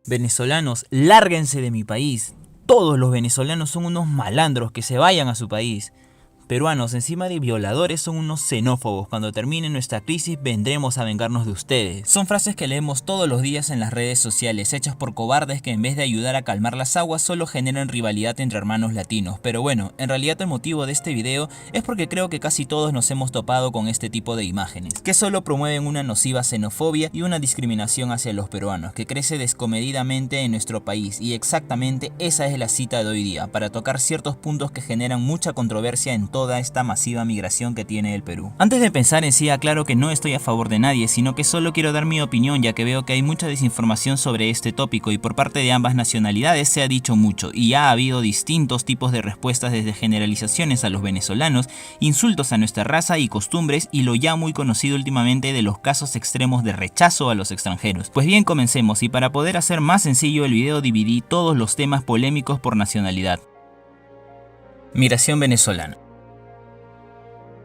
Venezolanos, lárguense de mi país. Todos los venezolanos son unos malandros, que se vayan a su país. Peruanos, encima de violadores, son unos xenófobos. Cuando termine nuestra crisis vendremos a vengarnos de ustedes. Son frases que leemos todos los días en las redes sociales, hechas por cobardes que en vez de ayudar a calmar las aguas solo generan rivalidad entre hermanos latinos. Pero bueno, en realidad el motivo de este video es porque creo que casi todos nos hemos topado con este tipo de imágenes, que solo promueven una nociva xenofobia y una discriminación hacia los peruanos, que crece descomedidamente en nuestro país. Y exactamente esa es la cita de hoy día, para tocar ciertos puntos que generan mucha controversia en toda esta masiva migración que tiene el Perú. Antes de pensar en sí, aclaro que no estoy a favor de nadie, sino que solo quiero dar mi opinión, ya que veo que hay mucha desinformación sobre este tópico y por parte de ambas nacionalidades se ha dicho mucho y ya ha habido distintos tipos de respuestas, desde generalizaciones a los venezolanos, insultos a nuestra raza y costumbres, y lo ya muy conocido últimamente de los casos extremos de rechazo a los extranjeros. Pues bien, comencemos, y para poder hacer más sencillo el video dividí todos los temas polémicos por nacionalidad. Migración venezolana.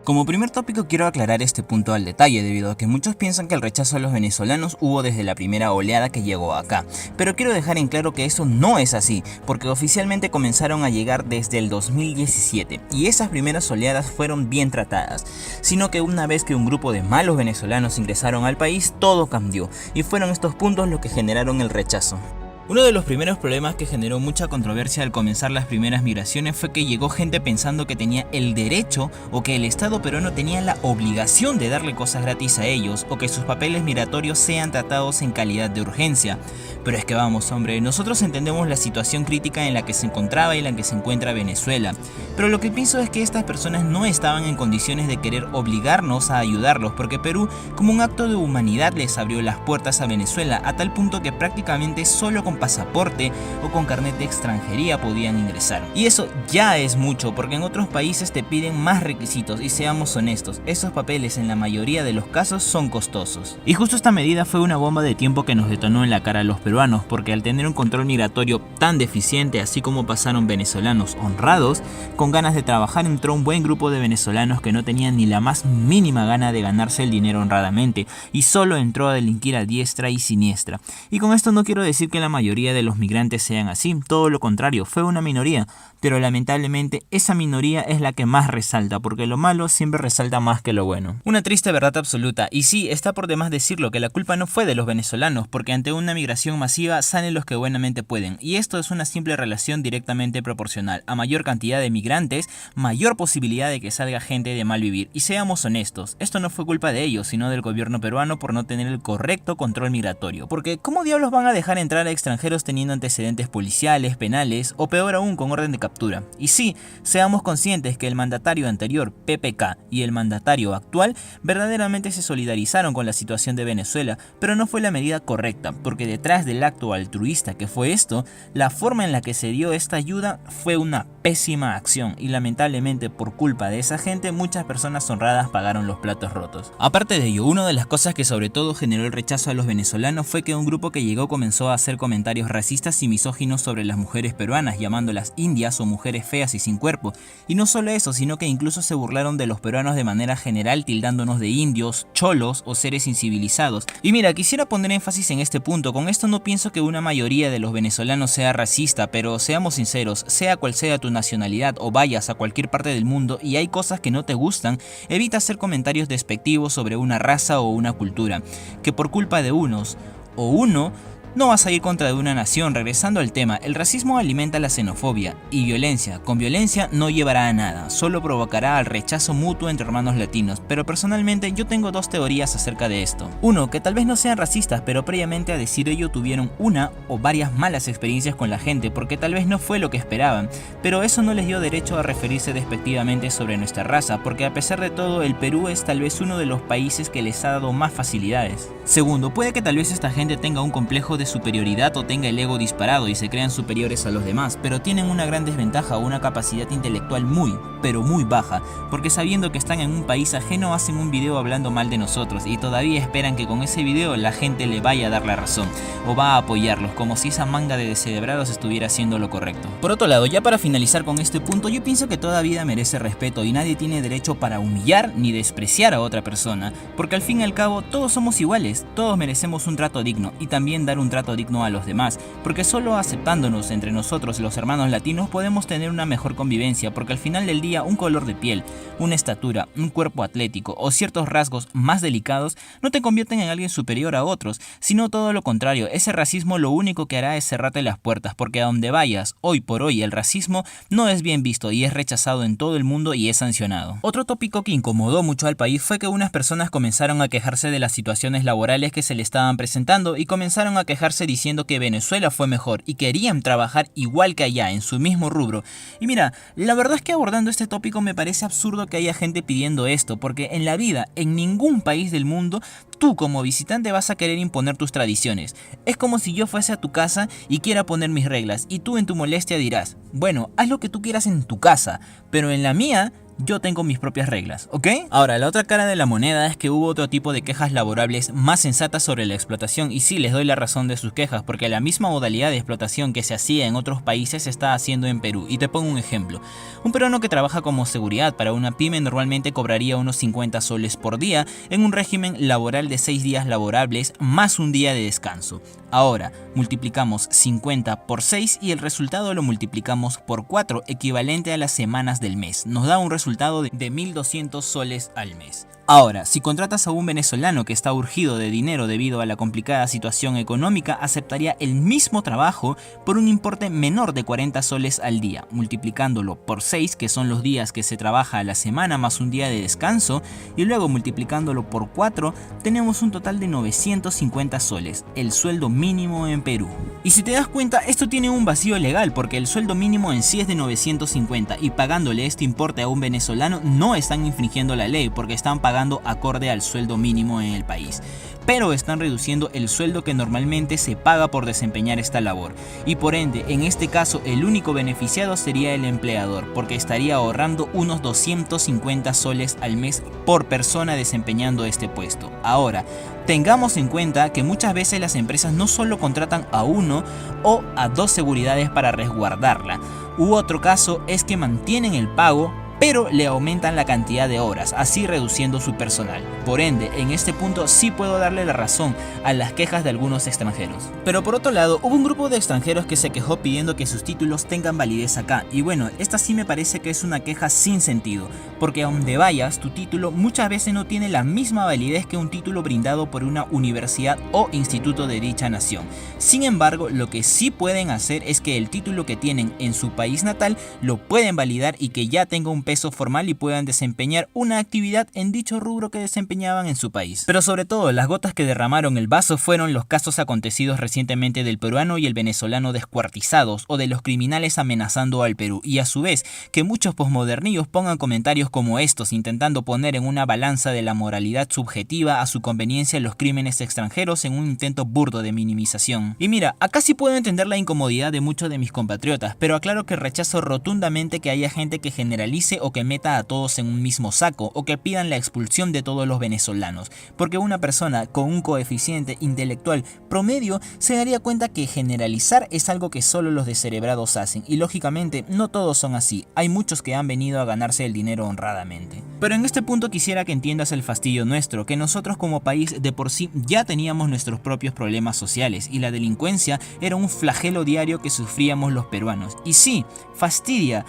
Como primer tópico quiero aclarar este punto al detalle, debido a que muchos piensan que el rechazo a los venezolanos hubo desde la primera oleada que llegó acá, pero quiero dejar en claro que eso no es así, porque oficialmente comenzaron a llegar desde el 2017 y esas primeras oleadas fueron bien tratadas, sino que una vez que un grupo de malos venezolanos ingresaron al país, todo cambió y fueron estos puntos los que generaron el rechazo. Uno de los primeros problemas que generó mucha controversia al comenzar las primeras migraciones fue que llegó gente pensando que tenía el derecho o que el Estado peruano tenía la obligación de darle cosas gratis a ellos, o que sus papeles migratorios sean tratados en calidad de urgencia. Pero es que vamos, hombre, nosotros entendemos la situación crítica en la que se encontraba y en la que se encuentra Venezuela, pero lo que pienso es que estas personas no estaban en condiciones de querer obligarnos a ayudarlos, porque Perú, como un acto de humanidad, les abrió las puertas a Venezuela a tal punto que prácticamente solo con pasaporte o con carnet de extranjería podían ingresar. Y eso ya es mucho, porque en otros países te piden más requisitos, y seamos honestos, esos papeles en la mayoría de los casos son costosos. Y justo esta medida fue una bomba de tiempo que nos detonó en la cara a los peruanos, porque al tener un control migratorio tan deficiente, así como pasaron venezolanos honrados, con ganas de trabajar entró un buen grupo de venezolanos que no tenían ni la más mínima gana de ganarse el dinero honradamente, y solo entró a delinquir a diestra y siniestra. Y con esto no quiero decir que la mayoría de los migrantes sean así, todo lo contrario, fue una minoría, pero lamentablemente esa minoría es la que más resalta, porque lo malo siempre resalta más que lo bueno. Una triste verdad absoluta, y sí, está por demás decirlo, que la culpa no fue de los venezolanos, porque ante una migración masiva salen los que buenamente pueden, y esto es una simple relación directamente proporcional. A mayor cantidad de migrantes, mayor posibilidad de que salga gente de mal vivir. Y seamos honestos, esto no fue culpa de ellos, sino del gobierno peruano por no tener el correcto control migratorio, porque ¿cómo diablos van a dejar entrar a extranjeros teniendo antecedentes policiales, penales o peor aún con orden de captura? Y sí, seamos conscientes que el mandatario anterior, PPK, y el mandatario actual verdaderamente se solidarizaron con la situación de Venezuela, pero no fue la medida correcta, porque detrás del acto altruista que fue esto, la forma en la que se dio esta ayuda fue una pésima acción, y lamentablemente por culpa de esa gente muchas personas honradas pagaron los platos rotos. Aparte de ello, una de las cosas que sobre todo generó el rechazo a los venezolanos fue que un grupo que llegó comenzó a hacer comentarios racistas y misóginos sobre las mujeres peruanas, llamándolas indias o mujeres feas y sin cuerpo. Y no solo eso, sino que incluso se burlaron de los peruanos de manera general, tildándonos de indios, cholos o seres incivilizados. Y mira, quisiera poner énfasis en este punto. Con esto no pienso que una mayoría de los venezolanos sea racista, pero seamos sinceros, sea cual sea tu nacionalidad o vayas a cualquier parte del mundo y hay cosas que no te gustan, evita hacer comentarios despectivos sobre una raza o una cultura, que por culpa de unos o uno no vas a ir contra de una nación. Regresando al tema, el racismo alimenta la xenofobia y violencia. Con violencia no llevará a nada, solo provocará al rechazo mutuo entre hermanos latinos, pero personalmente yo tengo dos teorías acerca de esto. Uno, que tal vez no sean racistas, pero previamente a decir ello tuvieron una o varias malas experiencias con la gente, porque tal vez no fue lo que esperaban, pero eso no les dio derecho a referirse despectivamente sobre nuestra raza, porque a pesar de todo el Perú es tal vez uno de los países que les ha dado más facilidades. Segundo, puede que tal vez esta gente tenga un complejo de superioridad o tenga el ego disparado y se crean superiores a los demás, pero tienen una gran desventaja o una capacidad intelectual muy, pero muy baja, porque sabiendo que están en un país ajeno hacen un video hablando mal de nosotros y todavía esperan que con ese video la gente le vaya a dar la razón o va a apoyarlos, como si esa manga de descerebrados estuviera haciendo lo correcto. Por otro lado, ya para finalizar con este punto, yo pienso que toda vida merece respeto y nadie tiene derecho para humillar ni despreciar a otra persona, porque al fin y al cabo todos somos iguales, todos merecemos un trato digno y también dar un trato digno a los demás, porque solo aceptándonos entre nosotros los hermanos latinos podemos tener una mejor convivencia, porque al final del día un color de piel, una estatura, un cuerpo atlético o ciertos rasgos más delicados no te convierten en alguien superior a otros, sino todo lo contrario. Ese racismo lo único que hará es cerrarte las puertas, porque a donde vayas, hoy por hoy el racismo no es bien visto y es rechazado en todo el mundo y es sancionado. Otro tópico que incomodó mucho al país fue que unas personas comenzaron a quejarse de las situaciones laborales que se le estaban presentando y comenzaron a quejarse diciendo que Venezuela fue mejor y querían trabajar igual que allá en su mismo rubro. Y mira, la verdad es que abordando este tópico me parece absurdo que haya gente pidiendo esto, porque en la vida, en ningún país del mundo, tú como visitante vas a querer imponer tus tradiciones. Es como si yo fuese a tu casa y quiera poner mis reglas y tú en tu molestia dirás, bueno, haz lo que tú quieras en tu casa, pero en la mía yo tengo mis propias reglas, ¿ok? Ahora, la otra cara de la moneda es que hubo otro tipo de quejas laborables más sensatas sobre la explotación, y sí, les doy la razón de sus quejas, porque la misma modalidad de explotación que se hacía en otros países se está haciendo en Perú. Y te pongo un ejemplo. Un peruano que trabaja como seguridad para una pyme normalmente cobraría unos 50 soles por día en un régimen laboral de 6 días laborables más un día de descanso. Ahora, multiplicamos 50 por 6 y el resultado lo multiplicamos por 4, equivalente a las semanas del mes. Nos da un resultado de 1200 soles al mes. Ahora, si contratas a un venezolano que está urgido de dinero debido a la complicada situación económica, aceptaría el mismo trabajo por un importe menor de 40 soles al día, multiplicándolo por 6, que son los días que se trabaja a la semana más un día de descanso, y luego multiplicándolo por 4, tenemos un total de 950 soles, el sueldo mínimo en Perú. Y si te das cuenta, esto tiene un vacío legal, porque el sueldo mínimo en sí es de 950, y pagándole este importe a un venezolano no están infringiendo la ley, porque están pagando acorde al sueldo mínimo en el país, pero están reduciendo el sueldo que normalmente se paga por desempeñar esta labor, y por ende en este caso el único beneficiado sería el empleador, porque estaría ahorrando unos 250 soles al mes por persona desempeñando este puesto. Ahora, tengamos en cuenta que muchas veces las empresas no solo contratan a uno o a dos seguridades para resguardarla, u otro caso es que mantienen el pago pero le aumentan la cantidad de horas, así reduciendo su personal. Por ende, en este punto sí puedo darle la razón a las quejas de algunos extranjeros. Pero por otro lado, hubo un grupo de extranjeros que se quejó pidiendo que sus títulos tengan validez acá, y bueno, esta sí me parece que es una queja sin sentido, porque a donde vayas, tu título muchas veces no tiene la misma validez que un título brindado por una universidad o instituto de dicha nación. Sin embargo, lo que sí pueden hacer es que el título que tienen en su país natal lo pueden validar y que ya tenga un peso formal y puedan desempeñar una actividad en dicho rubro que desempeñaban en su país. Pero sobre todo, las gotas que derramaron el vaso fueron los casos acontecidos recientemente del peruano y el venezolano descuartizados, o de los criminales amenazando al Perú, y a su vez que muchos posmodernillos pongan comentarios como estos, intentando poner en una balanza de la moralidad subjetiva a su conveniencia los crímenes extranjeros en un intento burdo de minimización. Y mira, acá sí puedo entender la incomodidad de muchos de mis compatriotas, pero aclaro que rechazo rotundamente que haya gente que generalice o que meta a todos en un mismo saco, o que pidan la expulsión de todos los venezolanos, porque una persona con un coeficiente intelectual promedio se daría cuenta que generalizar es algo que solo los descerebrados hacen, y lógicamente no todos son así, hay muchos que han venido a ganarse el dinero honradamente. Pero en este punto quisiera que entiendas el fastidio nuestro, que nosotros como país de por sí ya teníamos nuestros propios problemas sociales, y la delincuencia era un flagelo diario que sufríamos los peruanos, y sí, fastidia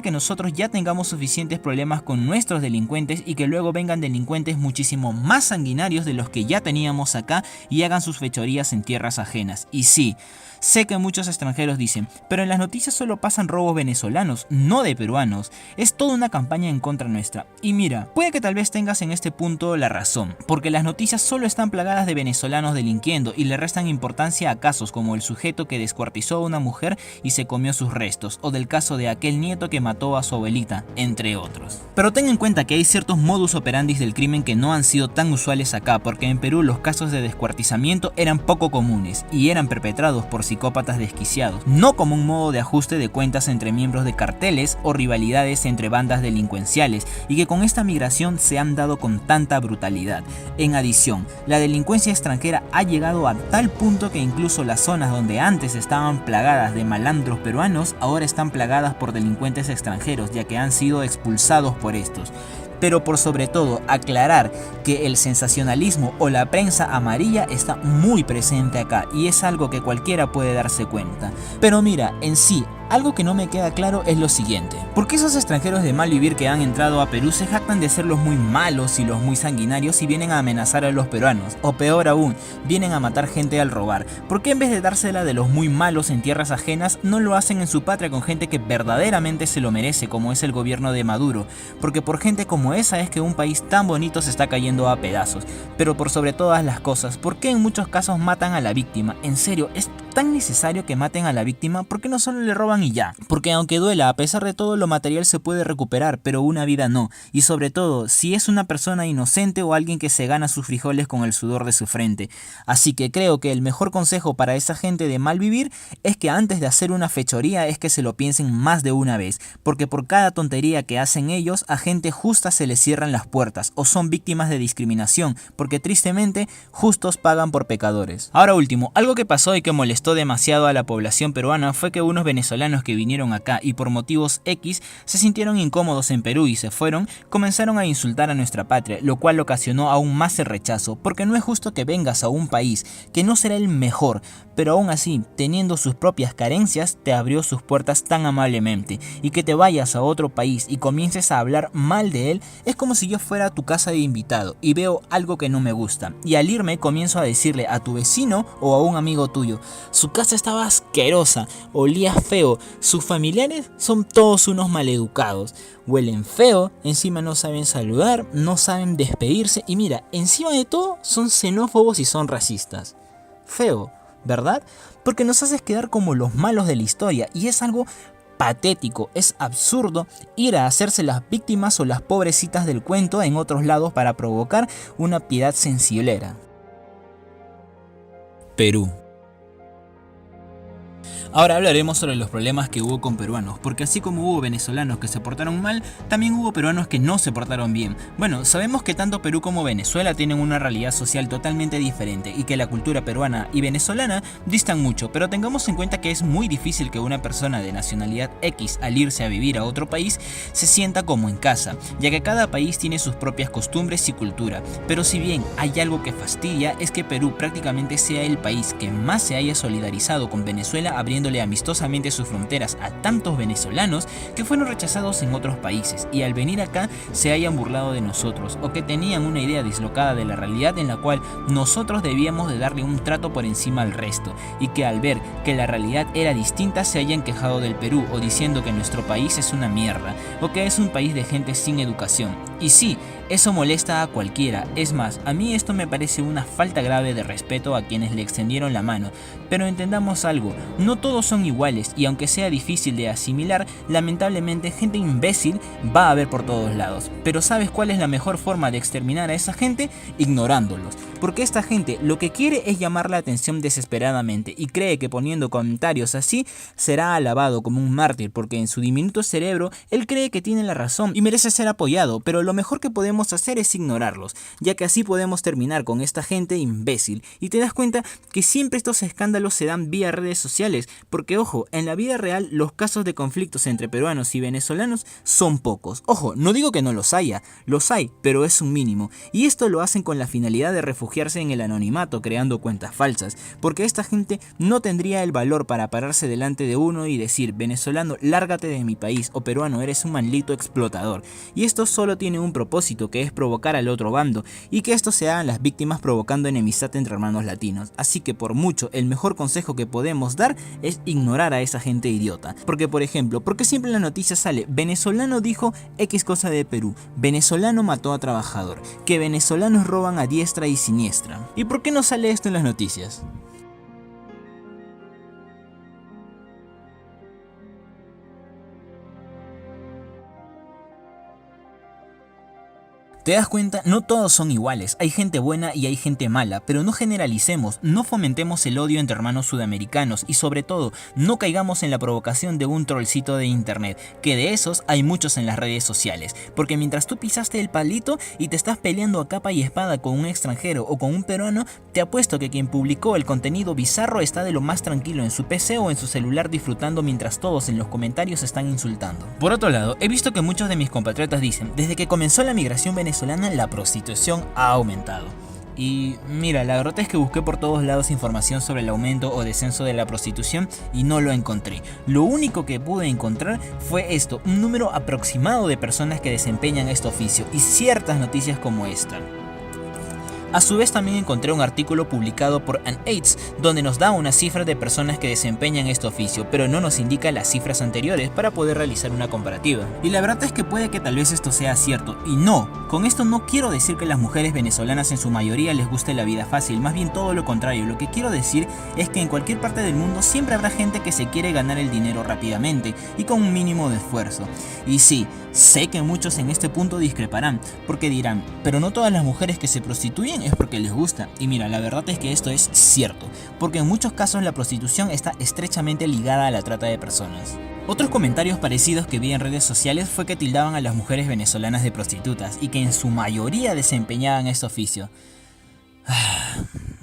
que nosotros ya tengamos suficientes problemas con nuestros delincuentes y que luego vengan delincuentes muchísimo más sanguinarios de los que ya teníamos acá y hagan sus fechorías en tierras ajenas. Y sí, sé que muchos extranjeros dicen, pero en las noticias solo pasan robos venezolanos, no de peruanos. Es toda una campaña en contra nuestra. Y mira, puede que tal vez tengas en este punto la razón, porque las noticias solo están plagadas de venezolanos delinquiendo y le restan importancia a casos como el sujeto que descuartizó a una mujer y se comió sus restos, o del caso de aquel nieto que mató a su abuelita, entre otros. Pero ten en cuenta que hay ciertos modus operandi del crimen que no han sido tan usuales acá, porque en Perú los casos de descuartizamiento eran poco comunes y eran perpetrados por psicópatas desquiciados, no como un modo de ajuste de cuentas entre miembros de carteles o rivalidades entre bandas delincuenciales, y que con esta migración se han dado con tanta brutalidad. En adición, la delincuencia extranjera ha llegado a tal punto que incluso las zonas donde antes estaban plagadas de malandros peruanos ahora están plagadas por delincuentes extranjeros, ya que han sido expulsados por estos. pero por sobre todo aclarar que el sensacionalismo o la prensa amarilla está muy presente acá y es algo que cualquiera puede darse cuenta. Pero mira, en sí, algo que no me queda claro es lo siguiente: ¿por qué esos extranjeros de mal vivir que han entrado a Perú se jactan de ser los muy malos y los muy sanguinarios y vienen a amenazar a los peruanos? O peor aún, vienen a matar gente al robar. ¿Por qué en vez de dársela de los muy malos en tierras ajenas, no lo hacen en su patria con gente que verdaderamente se lo merece, como es el gobierno de Maduro? Porque por gente como esa es que un país tan bonito se está cayendo a pedazos. Pero por sobre todas las cosas, ¿por qué en muchos casos matan a la víctima? En serio, ¿es tan necesario que maten a la víctima? ¿Por qué no solo le roban y ya? Porque aunque duela, a pesar de todo lo material se puede recuperar, pero una vida no. Y sobre todo, si es una persona inocente o alguien que se gana sus frijoles con el sudor de su frente. Así que creo que el mejor consejo para esa gente de mal vivir es que antes de hacer una fechoría es que se lo piensen más de una vez, porque por cada tontería que hacen ellos, a gente justa se les cierran las puertas o son víctimas de discriminación, porque tristemente justos pagan por pecadores. Ahora último, algo que pasó y que molestó demasiado a la población peruana fue que unos venezolanos que vinieron acá y por motivos X se sintieron incómodos en Perú y se fueron, comenzaron a insultar a nuestra patria, lo cual ocasionó aún más el rechazo, porque no es justo que vengas a un país que no será el mejor, pero aún así, teniendo sus propias carencias, te abrió sus puertas tan amablemente, y que te vayas a otro país y comiences a hablar mal de él, es como si yo fuera a tu casa de invitado y veo algo que no me gusta, y al irme comienzo a decirle a tu vecino o a un amigo tuyo: su casa estaba asquerosa, olía feo, sus familiares son todos unos maleducados, huelen feo, encima no saben saludar, no saben despedirse y mira, encima de todo son xenófobos y son racistas. Feo, ¿verdad? Porque nos haces quedar como los malos de la historia y es algo patético, es absurdo ir a hacerse las víctimas o las pobrecitas del cuento en otros lados para provocar una piedad sensiblera. Perú. Ahora hablaremos sobre los problemas que hubo con peruanos, porque así como hubo venezolanos que se portaron mal, también hubo peruanos que no se portaron bien. Bueno, sabemos que tanto Perú como Venezuela tienen una realidad social totalmente diferente y que la cultura peruana y venezolana distan mucho, pero tengamos en cuenta que es muy difícil que una persona de nacionalidad X al irse a vivir a otro país se sienta como en casa, ya que cada país tiene sus propias costumbres y cultura. Pero si bien hay algo que fastidia, es que Perú prácticamente sea el país que más se haya solidarizado con Venezuela, abriéndole amistosamente sus fronteras a tantos venezolanos que fueron rechazados en otros países y al venir acá se hayan burlado de nosotros o que tenían una idea dislocada de la realidad en la cual nosotros debíamos de darle un trato por encima al resto, y que al ver que la realidad era distinta se hayan quejado del Perú o diciendo que nuestro país es una mierda o que es un país de gente sin educación. Y sí, eso molesta a cualquiera, es más, a mí esto me parece una falta grave de respeto a quienes le extendieron la mano, pero entendamos algo, no todos son iguales y aunque sea difícil de asimilar, lamentablemente gente imbécil va a haber por todos lados. Pero ¿sabes cuál es la mejor forma de exterminar a esa gente? Ignorándolos, porque esta gente lo que quiere es llamar la atención desesperadamente y cree que poniendo comentarios así será alabado como un mártir, porque en su diminuto cerebro él cree que tiene la razón y merece ser apoyado, pero lo mejor que podemos hacer es ignorarlos, ya que así podemos terminar con esta gente imbécil. Y te das cuenta que siempre estos escándalos se dan vía redes sociales, porque ojo, en la vida real los casos de conflictos entre peruanos y venezolanos son pocos. Ojo, no digo que no los haya, los hay, pero es un mínimo. Y esto lo hacen con la finalidad de refugiarse en el anonimato, creando cuentas falsas, porque esta gente no tendría el valor para pararse delante de uno y decir: venezolano, lárgate de mi país, o peruano, eres un maldito explotador. Y esto solo tiene un propósito, que es provocar al otro bando, y que esto se hagan las víctimas provocando enemistad entre hermanos latinos. Así que por mucho, el mejor consejo que podemos dar es ignorar a esa gente idiota. Porque por ejemplo, porque siempre en la noticia sale: venezolano dijo X cosa de Perú, venezolano mató a trabajador, que venezolanos roban a diestra y siniestra. ¿Y por qué no sale esto en las noticias? ¿Te das cuenta? No todos son iguales, hay gente buena y hay gente mala, pero no generalicemos, no fomentemos el odio entre hermanos sudamericanos y sobre todo, no caigamos en la provocación de un trollcito de internet, que de esos hay muchos en las redes sociales, porque mientras tú pisaste el palito y te estás peleando a capa y espada con un extranjero o con un peruano, te apuesto que quien publicó el contenido bizarro está de lo más tranquilo en su PC o en su celular disfrutando mientras todos en los comentarios están insultando. Por otro lado, he visto que muchos de mis compatriotas dicen, desde que comenzó la migración venezolana, la prostitución ha aumentado. Y mira, la verdad es que busqué por todos lados información sobre el aumento o descenso de la prostitución y no lo encontré. Lo único que pude encontrar fue esto, un número aproximado de personas que desempeñan este oficio y ciertas noticias como esta. A su vez también encontré un artículo publicado por UnAIDS donde nos da una cifra de personas que desempeñan este oficio, pero no nos indica las cifras anteriores para poder realizar una comparativa. Y la verdad es que puede que tal vez esto sea cierto, y no, con esto no quiero decir que las mujeres venezolanas en su mayoría les guste la vida fácil, más bien todo lo contrario. Lo que quiero decir es que en cualquier parte del mundo siempre habrá gente que se quiere ganar el dinero rápidamente y con un mínimo de esfuerzo. Y sí, sé que muchos en este punto discreparán, porque dirán, pero no todas las mujeres que se prostituyen es porque les gusta. Y mira, la verdad es que esto es cierto, porque en muchos casos la prostitución está estrechamente ligada a la trata de personas. Otros comentarios parecidos que vi en redes sociales fue que tildaban a las mujeres venezolanas de prostitutas y que en su mayoría desempeñaban este oficio.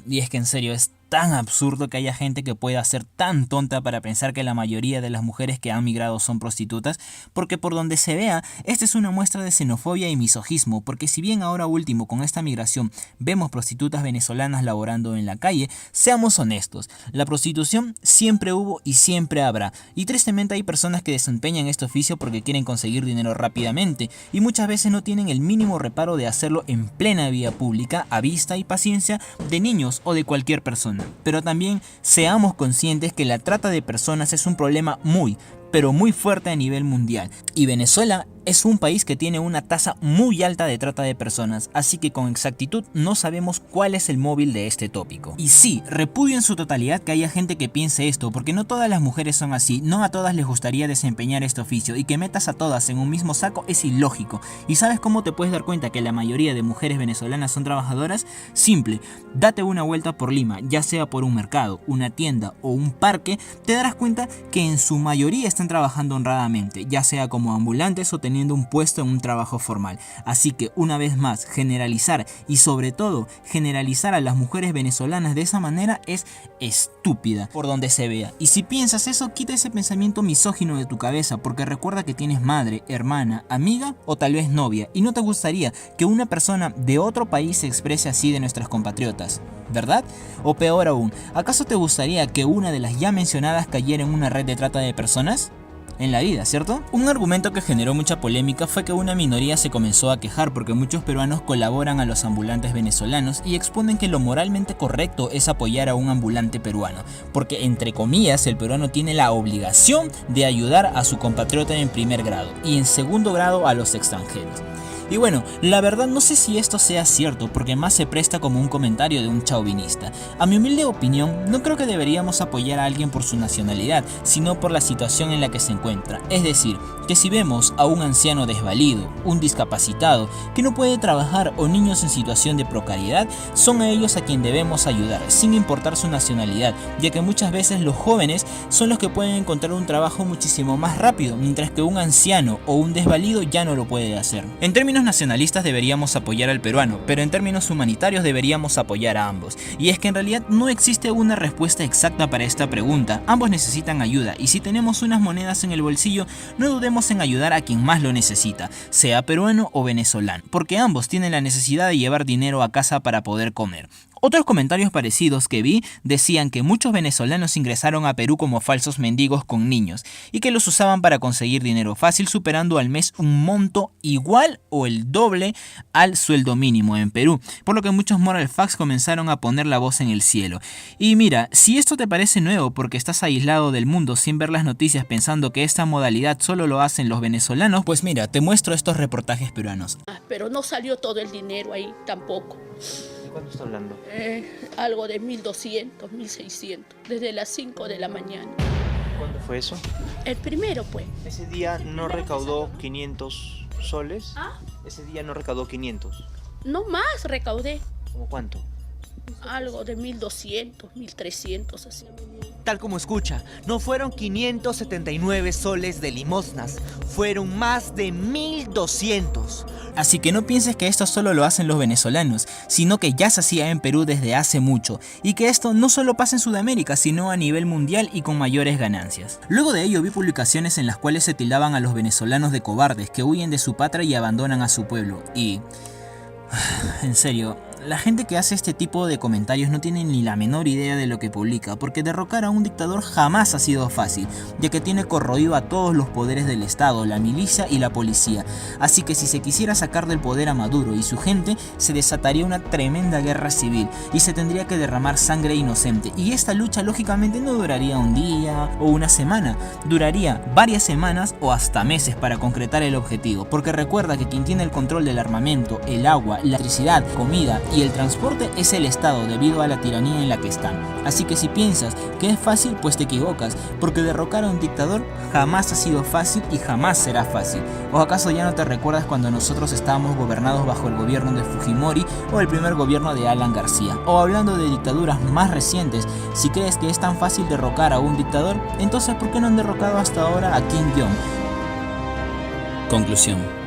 Y es que en serio es tan absurdo que haya gente que pueda ser tan tonta para pensar que la mayoría de las mujeres que han migrado son prostitutas, porque por donde se vea, esta es una muestra de xenofobia y misogismo, porque si bien ahora último con esta migración vemos prostitutas venezolanas laborando en la calle, seamos honestos, la prostitución siempre hubo y siempre habrá, y tristemente hay personas que desempeñan este oficio porque quieren conseguir dinero rápidamente, y muchas veces no tienen el mínimo reparo de hacerlo en plena vía pública, a vista y paciencia de niños o de cualquier persona. Pero también seamos conscientes que la trata de personas es un problema muy, pero muy fuerte a nivel mundial, y Venezuela es un país que tiene una tasa muy alta de trata de personas, así que con exactitud no sabemos cuál es el móvil de este tópico. Y sí, repudio en su totalidad que haya gente que piense esto, porque no todas las mujeres son así, no a todas les gustaría desempeñar este oficio, y que metas a todas en un mismo saco es ilógico. ¿Y sabes cómo te puedes dar cuenta que la mayoría de mujeres venezolanas son trabajadoras? Simple, date una vuelta por Lima, ya sea por un mercado, una tienda o un parque, te darás cuenta que en su mayoría están trabajando honradamente, ya sea como ambulantes o teniendo un puesto en un trabajo formal. Así que una vez más, generalizar y sobre todo generalizar a las mujeres venezolanas de esa manera es estúpida por donde se vea. Y si piensas eso, quita ese pensamiento misógino de tu cabeza, porque recuerda que tienes madre, hermana, amiga o tal vez novia, y no te gustaría que una persona de otro país se exprese así de nuestras compatriotas, ¿verdad? O peor aún, ¿acaso te gustaría que una de las ya mencionadas cayera en una red de trata de personas? En la vida, ¿cierto? Un argumento que generó mucha polémica fue que una minoría se comenzó a quejar porque muchos peruanos colaboran a los ambulantes venezolanos y exponen que lo moralmente correcto es apoyar a un ambulante peruano, porque entre comillas el peruano tiene la obligación de ayudar a su compatriota en primer grado y en segundo grado a los extranjeros. Y bueno, la verdad no sé si esto sea cierto, porque más se presta como un comentario de un chauvinista. A mi humilde opinión, no creo que deberíamos apoyar a alguien por su nacionalidad, sino por la situación en la que se encuentra. Es decir, que si vemos a un anciano desvalido, un discapacitado, que no puede trabajar o niños en situación de precariedad, son a ellos a quien debemos ayudar, sin importar su nacionalidad, ya que muchas veces los jóvenes son los que pueden encontrar un trabajo muchísimo más rápido, mientras que un anciano o un desvalido ya no lo puede hacer. En términos nacionalistas deberíamos apoyar al peruano, pero en términos humanitarios deberíamos apoyar a ambos. Y es que en realidad no existe una respuesta exacta para esta pregunta, ambos necesitan ayuda, y si tenemos unas monedas en el bolsillo, no dudemos en ayudar a quien más lo necesita, sea peruano o venezolano, porque ambos tienen la necesidad de llevar dinero a casa para poder comer. Otros comentarios parecidos que vi decían que muchos venezolanos ingresaron a Perú como falsos mendigos con niños y que los usaban para conseguir dinero fácil, superando al mes un monto igual o el doble al sueldo mínimo en Perú, por lo que muchos moral facts comenzaron a poner la voz en el cielo. Y mira, si esto te parece nuevo porque estás aislado del mundo sin ver las noticias pensando que esta modalidad solo lo hacen los venezolanos, pues mira, te muestro estos reportajes peruanos. Pero no salió todo el dinero ahí tampoco. ¿Cuánto está hablando? Algo de 1.200, 1.600, desde las 5 de la mañana. ¿Cuándo fue eso? El primero, pues. Ese día no recaudó 500 soles. ¿Ah? Ese día no recaudó 500. No más recaudé. ¿Cómo cuánto? Algo de 1200, 1300 así. Tal como escucha, no fueron 579 soles de limosnas, fueron más de 1200. Así que no pienses que esto solo lo hacen los venezolanos, sino que ya se hacía en Perú desde hace mucho, y que esto no solo pasa en Sudamérica, sino a nivel mundial y con mayores ganancias. Luego de ello vi publicaciones en las cuales se tildaban a los venezolanos de cobardes que huyen de su patria y abandonan a su pueblo, y... en serio, la gente que hace este tipo de comentarios no tiene ni la menor idea de lo que publica, porque derrocar a un dictador jamás ha sido fácil, ya que tiene corroído a todos los poderes del Estado, la milicia y la policía. Así que si se quisiera sacar del poder a Maduro y su gente, se desataría una tremenda guerra civil y se tendría que derramar sangre inocente. Y esta lucha lógicamente no duraría un día o una semana, duraría varias semanas o hasta meses para concretar el objetivo, porque recuerda que quien tiene el control del armamento, el agua, la electricidad, comida y el transporte es el Estado debido a la tiranía en la que están. Así que si piensas que es fácil, pues te equivocas, porque derrocar a un dictador jamás ha sido fácil y jamás será fácil. ¿O acaso ya no te recuerdas cuando nosotros estábamos gobernados bajo el gobierno de Fujimori o el primer gobierno de Alan García? O hablando de dictaduras más recientes, si crees que es tan fácil derrocar a un dictador, entonces ¿por qué no han derrocado hasta ahora a Kim Jong? Conclusión.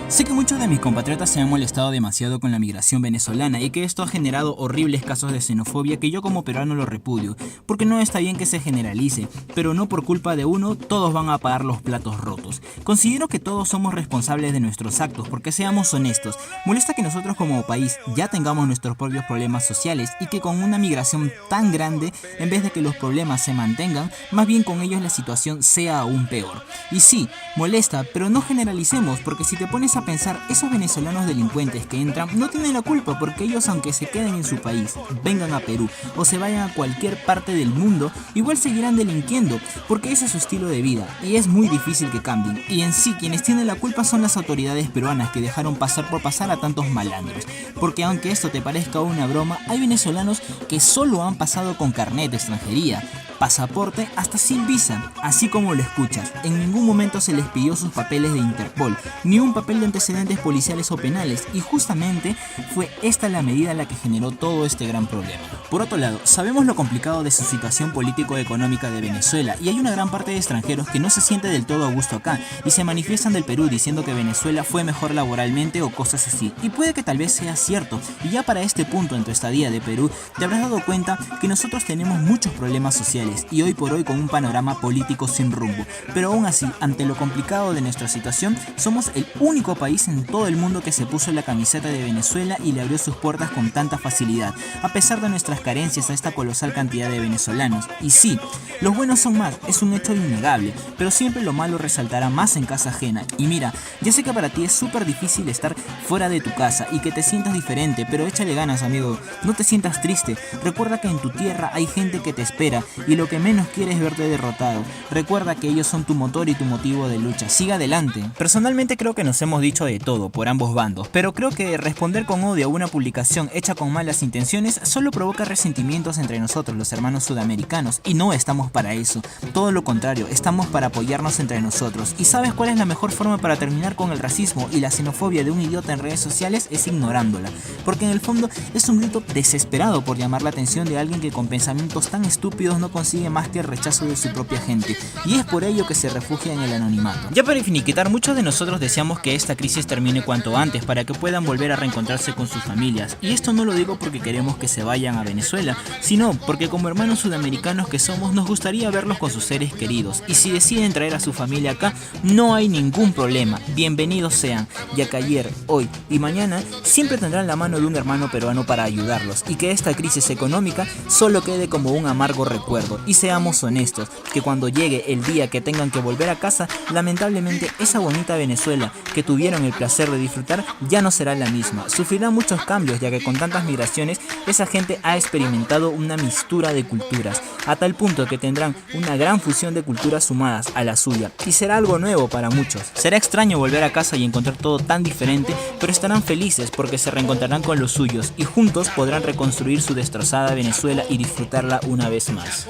Sé que muchos de mis compatriotas se han molestado demasiado con la migración venezolana y que esto ha generado horribles casos de xenofobia que yo como peruano lo repudio, porque no está bien que se generalice, pero no por culpa de uno todos van a pagar los platos rotos. Considero que todos somos responsables de nuestros actos, porque seamos honestos, molesta que nosotros como país ya tengamos nuestros propios problemas sociales y que con una migración tan grande, en vez de que los problemas se mantengan, más bien con ellos la situación sea aún peor. Y sí, molesta, pero no generalicemos, porque si te pones a pensar, esos venezolanos delincuentes que entran no tienen la culpa, porque ellos, aunque se queden en su país, vengan a Perú o se vayan a cualquier parte del mundo, igual seguirán delinquiendo, porque ese es su estilo de vida y es muy difícil que cambien. Y en sí, quienes tienen la culpa son las autoridades peruanas que dejaron pasar por pasar a tantos malandros, porque aunque esto te parezca una broma, hay venezolanos que solo han pasado con carnet de extranjería, pasaporte, hasta sin visa, así como lo escuchas. En ningún momento se les pidió sus papeles de Interpol, ni un papel de antecedentes policiales o penales, y justamente fue esta la medida la que generó todo este gran problema. Por otro lado, sabemos lo complicado de su situación político-económica de Venezuela, y hay una gran parte de extranjeros que no se siente del todo a gusto acá, y se manifiestan del Perú diciendo que Venezuela fue mejor laboralmente o cosas así, y puede que tal vez sea cierto, y ya para este punto en tu estadía de Perú, te habrás dado cuenta que nosotros tenemos muchos problemas sociales, y hoy por hoy con un panorama político sin rumbo, pero aún así, ante lo complicado de nuestra situación, somos el único país en todo el mundo que se puso la camiseta de Venezuela y le abrió sus puertas con tanta facilidad, a pesar de nuestras carencias a esta colosal cantidad de venezolanos. Y sí, los buenos son más, es un hecho innegable, pero siempre lo malo resaltará más en casa ajena. Y mira, ya sé que para ti es súper difícil estar fuera de tu casa y que te sientas diferente, pero échale ganas, amigo, no te sientas triste, recuerda que en tu tierra hay gente que te espera y lo que menos quieres es verte derrotado. Recuerda que ellos son tu motor y tu motivo de lucha, sigue adelante. Personalmente creo que nos hemos dicho de todo por ambos bandos, pero creo que responder con odio a una publicación hecha con malas intenciones solo provoca resentimientos entre nosotros, los hermanos sudamericanos, y no estamos para eso, todo lo contrario, estamos para apoyarnos entre nosotros. ¿Y sabes cuál es la mejor forma para terminar con el racismo y la xenofobia de un idiota en redes sociales? Es ignorándola, porque en el fondo es un grito desesperado por llamar la atención de alguien que con pensamientos tan estúpidos no consigue más que el rechazo de su propia gente, y es por ello que se refugia en el anonimato. Ya para finiquitar, muchos de nosotros deseamos que esta crisis termine cuanto antes para que puedan volver a reencontrarse con sus familias, y esto no lo digo porque queremos que se vayan a Venezuela, sino porque como hermanos sudamericanos que somos nos gustaría verlos con sus seres queridos, y si deciden traer a su familia acá no hay ningún problema, bienvenidos sean, ya que ayer, hoy y mañana siempre tendrán la mano de un hermano peruano para ayudarlos, y que esta crisis económica solo quede como un amargo recuerdo. Y seamos honestos, que cuando llegue el día que tengan que volver a casa, lamentablemente esa bonita Venezuela que tuvieron el placer de disfrutar ya no será la misma, sufrirá muchos cambios, ya que con tantas migraciones esa gente ha experimentado una mixtura de culturas, a tal punto que tendrán una gran fusión de culturas sumadas a la suya, y será algo nuevo para muchos. Será extraño volver a casa y encontrar todo tan diferente, pero estarán felices porque se reencontrarán con los suyos y juntos podrán reconstruir su destrozada Venezuela y disfrutarla una vez más.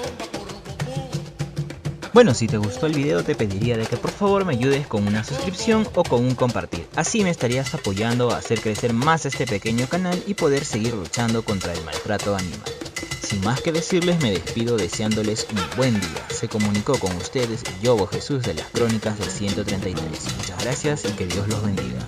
Bueno, si te gustó el video te pediría de que por favor me ayudes con una suscripción o con un compartir. Así me estarías apoyando a hacer crecer más este pequeño canal y poder seguir luchando contra el maltrato animal. Sin más que decirles, me despido deseándoles un buen día. Se comunicó con ustedes Yobo Jesús de las Crónicas del 133. Muchas gracias y que Dios los bendiga.